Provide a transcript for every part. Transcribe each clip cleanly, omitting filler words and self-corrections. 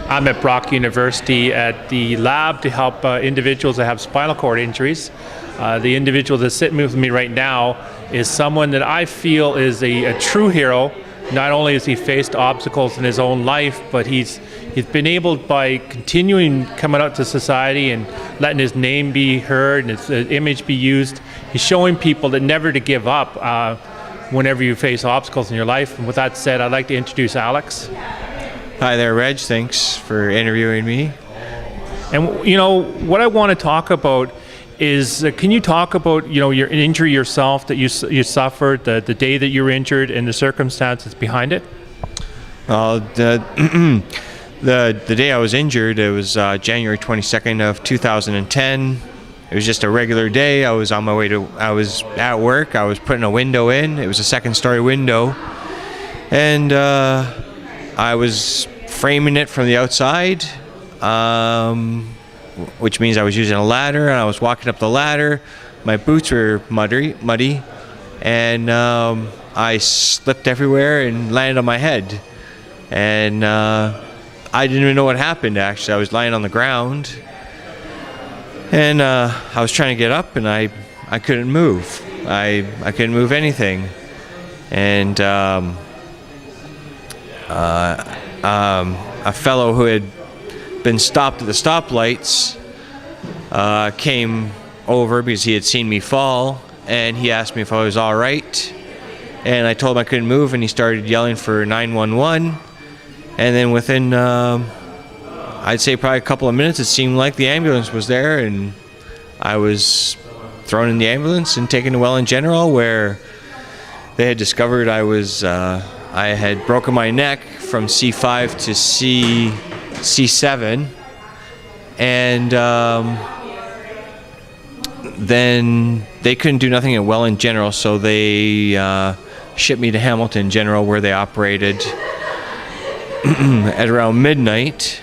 I'm at Brock University at the lab to help individuals that have spinal cord injuries. The individual that's sitting with me right now is someone that I feel is a true hero. Not only has he faced obstacles in his own life, but he's been able, by continuing coming out to society and letting his name be heard and his image be used, he's showing people that never to give up whenever you face obstacles in your life. And with that said, I'd like to introduce Alex. Hi there, Reg. Thanks for interviewing me. And you know what I want to talk about is, can you talk about your injury yourself that you suffered, the day that you were injured, and the circumstances behind it? The day I was injured, it was January 22nd of 2010. It was just a regular day. I was on my way to. I was at work. I was putting a window in. It was a second-story window, and I was framing it from the outside. Which means I was using a ladder, and I was walking up the ladder. My boots were muddy, and I slipped everywhere and landed on my head. And I didn't even know what happened, actually. I was lying on the ground, and I was trying to get up, and I couldn't move. I couldn't move anything. And a fellow who had been stopped at the stoplights came over because he had seen me fall, and he asked me if I was all right, and I told him I couldn't move, and he started yelling for 911. And then within I'd say probably a couple of minutes, it seemed like the ambulance was there, and I was thrown in the ambulance and taken to Welland General, where they had discovered I had broken my neck from C5 to C7, and then they couldn't do nothing at Welland General, so they shipped me to Hamilton General, where they operated at around midnight.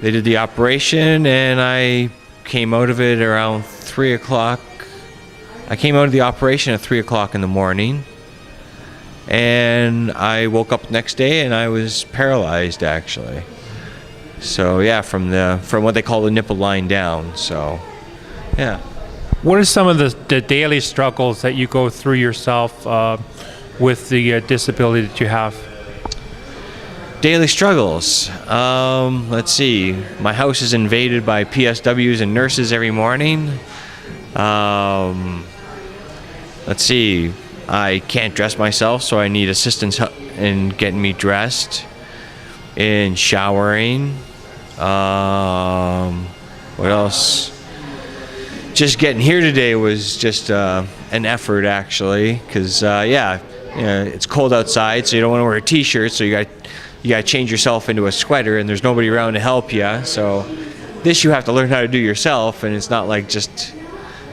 They did the operation, and I came out of it around 3 o'clock. I came out of the operation at 3 o'clock in the morning, and I woke up the next day and I was paralyzed, actually. So yeah, from what they call the nipple line down. So yeah. What are some of the daily struggles that you go through yourself with the disability that you have? Daily struggles. Let's see. My house is invaded by PSWs and nurses every morning. Let's see. I can't dress myself, so I need assistance in getting me dressed, in showering. What else? Just getting here today was just an effort, actually, because it's cold outside, so you don't want to wear a t-shirt, so you got to change yourself into a sweater, and there's nobody around to help you. So this you have to learn how to do yourself, and it's not like just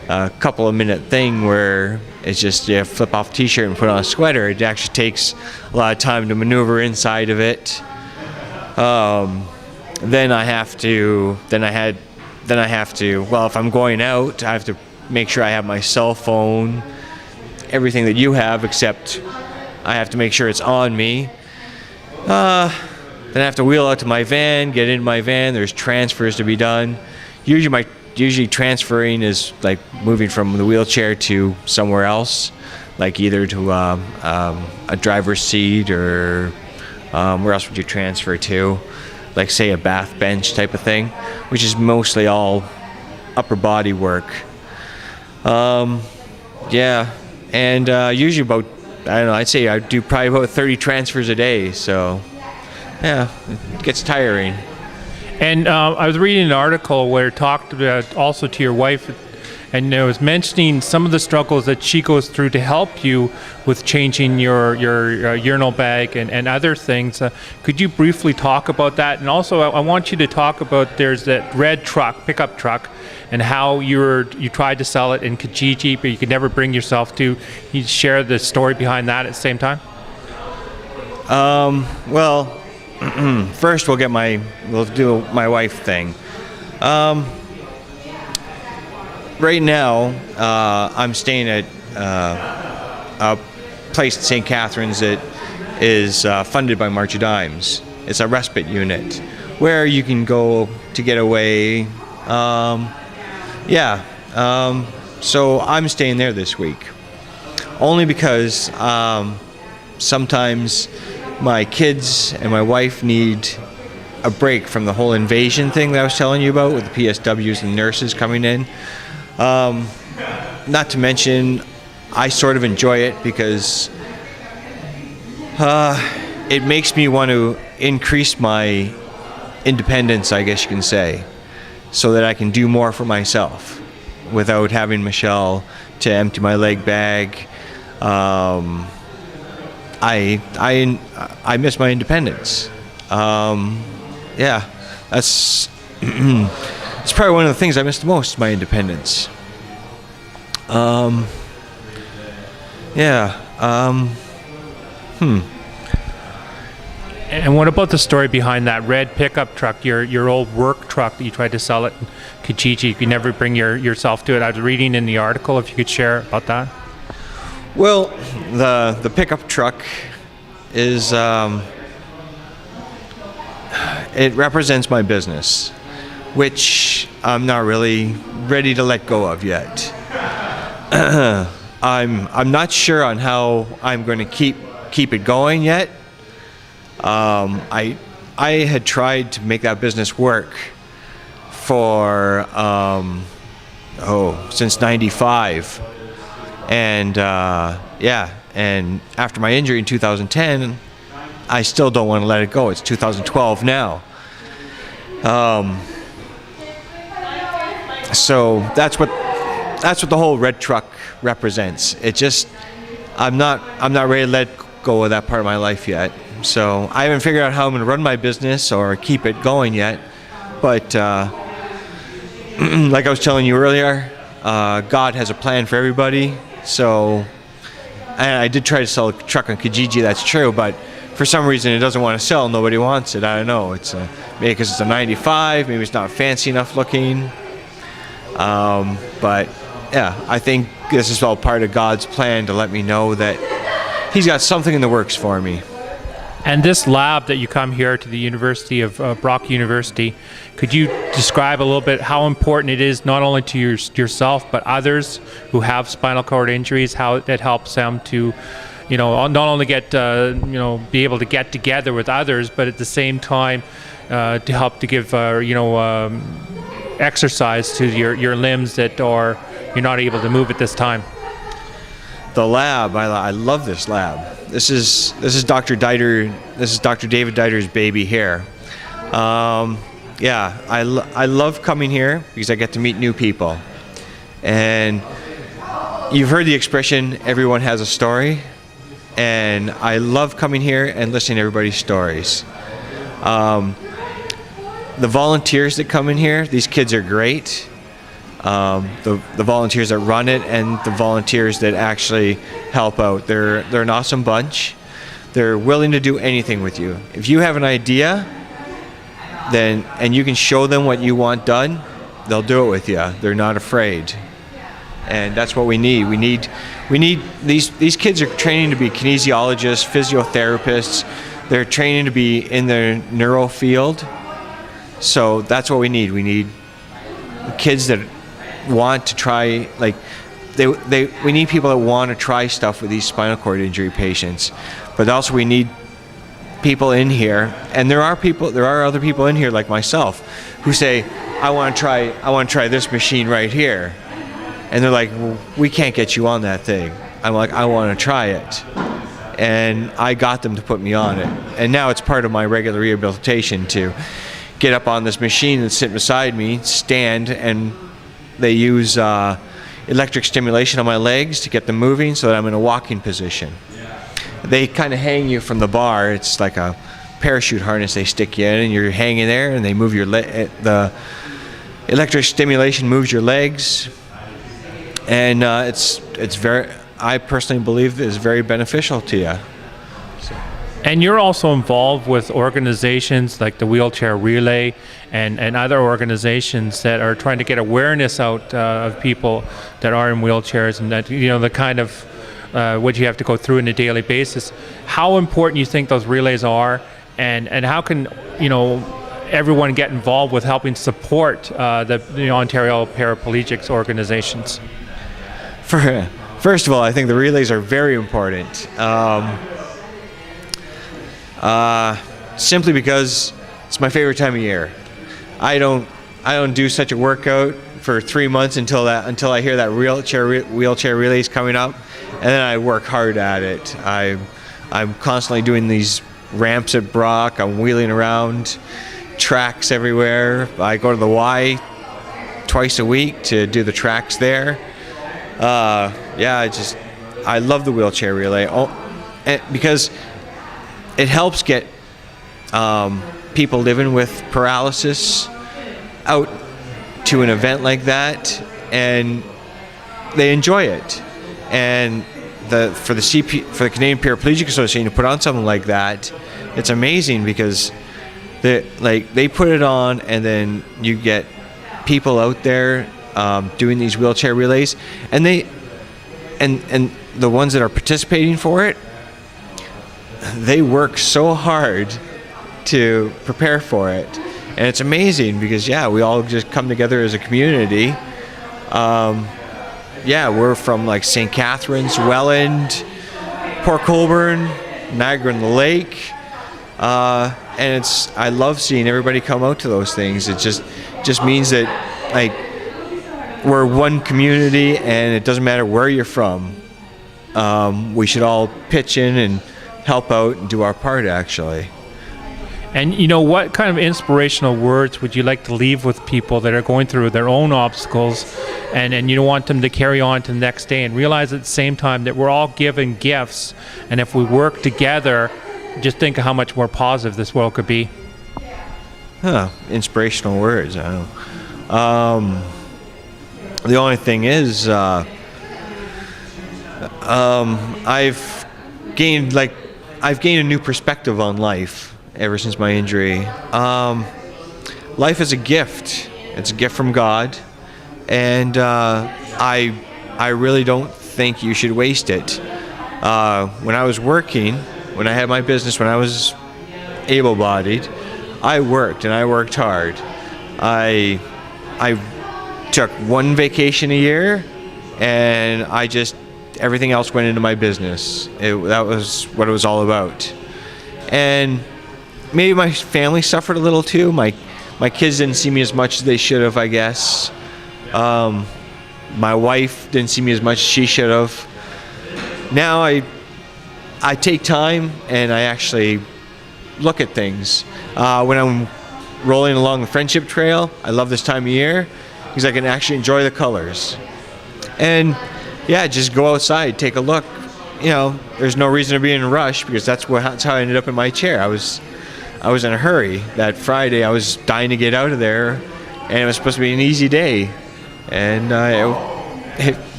a couple of minute thing where it's just you flip off a t-shirt and put on a sweater. It actually takes a lot of time to maneuver inside of it. Then I have to, well, if I'm going out, I have to make sure I have my cell phone, everything that you have, except I have to make sure it's on me. Then I have to wheel out to my van, get in my van. There's transfers to be done. Usually transferring is like moving from the wheelchair to somewhere else, like either to a driver's seat, or where else would you transfer to? Like say a bath bench type of thing, which is mostly all upper body work. Yeah, and usually about, I don't know, I'd say I do probably about 30 transfers a day, so yeah, it gets tiring. And I was reading an article where it talked about also to your wife, and it was mentioning some of the struggles that she goes through to help you with changing your urinal bag and other things. Could you briefly talk about that? And also, I want you to talk about, there's that red truck, pickup truck, and how you tried to sell it in Kijiji, but you could never bring yourself to. You share the story behind that at the same time? Well, first we'll do my wife thing. Right now, I'm staying at a place in St Catharines that is funded by March of Dimes. It's a respite unit where you can go to get away. So I'm staying there this week, only because sometimes my kids and my wife need a break from the whole invasion thing that I was telling you about with the PSWs and nurses coming in. Not to mention, I sort of enjoy it because it makes me want to increase my independence, I guess you can say, so that I can do more for myself without having Michelle to empty my leg bag. I miss my independence. That's it's probably one of the things I miss the most, my independence. And what about the story behind that red pickup truck, your old work truck that you tried to sell at Kijiji? You could never bring yourself to it. I was reading in the article, if you could share about that. Well, the pickup truck is it represents my business, which I'm not really ready to let go of yet. I'm not sure on how I'm going to keep it going yet. I had tried to make that business work for since '95, and and after my injury in 2010, I still don't want to let it go. It's 2012 now. So that's what the whole red truck represents. It just I'm not ready to let go of that part of my life yet. So I haven't figured out how I'm going to run my business or keep it going yet. But like I was telling you earlier, God has a plan for everybody. So, and I did try to sell a truck on Kijiji, that's true, but for some reason it doesn't want to sell. Nobody wants it. I don't know. It's maybe because it's a 95, maybe it's not fancy enough looking. But yeah, I think this is all part of God's plan to let me know that He's got something in the works for me. And this lab that you come here to the University of Brock University, could you describe a little bit how important it is not only to yourself but others who have spinal cord injuries, how it helps them to, not only get be able to get together with others, but at the same time to help to give exercise to your limbs that you're not able to move at this time. The lab, I love this lab. This is Dr. Deiter. This is Dr. David Deiter's baby here. I love coming here because I get to meet new people. And you've heard the expression, everyone has a story. And I love coming here and listening to everybody's stories. The volunteers that come in here, these kids are great. The volunteers that run it and the volunteers that actually help out, they're an awesome bunch. They're willing to do anything with you. If you have an idea, and you can show them what you want done, they'll do it with you. They're not afraid, and that's what we need. We need these kids are training to be kinesiologists, physiotherapists. They're training to be in the neuro field. So that's what we need. We need kids that want to try, we need people that want to try stuff with these spinal cord injury patients, but also we need people in here, and there are other people in here like myself who say, I want to try this machine right here, and they're like, well, we can't get you on that thing. I'm like, I want to try it, and I got them to put me on it, and now it's part of my regular rehabilitation to get up on this machine and sit beside me, stand, and they use electric stimulation on my legs to get them moving so that I'm in a walking position. They kind of hang you from the bar. It's like a parachute harness they stick you in, and you're hanging there, and they move your the electric stimulation moves your legs, and it's very, I personally believe is very beneficial to you. And you're also involved with organizations like the Wheelchair Relay and other organizations that are trying to get awareness out of people that are in wheelchairs, and that, the kind of what you have to go through on a daily basis. How important you think those relays are, and how can, everyone get involved with helping support the Ontario paraplegics organizations? First of all, I think the relays are very important. Simply because it's my favorite time of year. I don't do such a workout for 3 months until I hear that wheelchair relays coming up, and then I work hard at it. I'm constantly doing these ramps at Brock. I'm wheeling around tracks everywhere. I go to the Y twice a week to do the tracks there. I love the wheelchair relay because it helps get people living with paralysis out to an event like that, and they enjoy it. And for the Canadian Paraplegic Association to put on something like that, it's amazing because they put it on, and then you get people out there doing these wheelchair relays, and the ones that are participating for it, they work so hard to prepare for it, and it's amazing because we all just come together as a community. We're from like St Catharines, Welland, Port Colborne, Niagara-on-the-Lake, and I love seeing everybody come out to those things. It just means that we're one community, and it doesn't matter where you're from. We should all pitch in and help out and do our part, actually. And what kind of inspirational words would you like to leave with people that are going through their own obstacles, and you want them to carry on to the next day and realize at the same time that we're all given gifts, and if we work together, just think of how much more positive this world could be. Inspirational words. I don't know. The only thing is, I've gained a new perspective on life ever since my injury. Life is a gift. It's a gift from God, and I really don't think you should waste it. When I was working, when I had my business, when I was able-bodied, I worked, and I worked hard. I took one vacation a year, and everything else went into my business. That was what it was all about. And maybe my family suffered a little too. My kids didn't see me as much as they should have, I guess. My wife didn't see me as much as she should have. Now I take time and I actually look at things. When I'm rolling along the Friendship Trail, I love this time of year because I can actually enjoy the colors. And just go outside, take a look. There's no reason to be in a rush because that's how I ended up in my chair. I was in a hurry. That Friday I was dying to get out of there, and it was supposed to be an easy day, and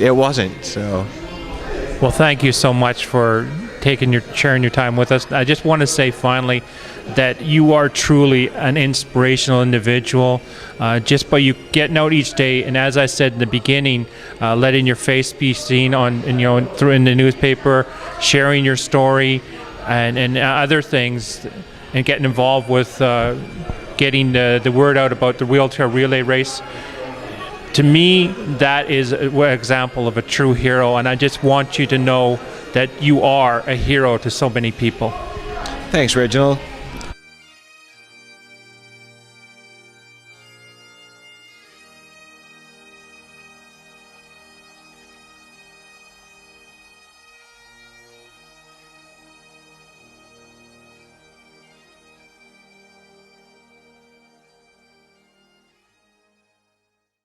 it wasn't. So, well, thank you so much for sharing your time with us. I just want to say finally that you are truly an inspirational individual, just by you getting out each day, and as I said in the beginning, letting your face be seen in the newspaper, sharing your story, and other things, and getting involved with getting the word out about the wheelchair relay race. To me, that is an example of a true hero, and I just want you to know that you are a hero to so many people. Thanks, Reginald.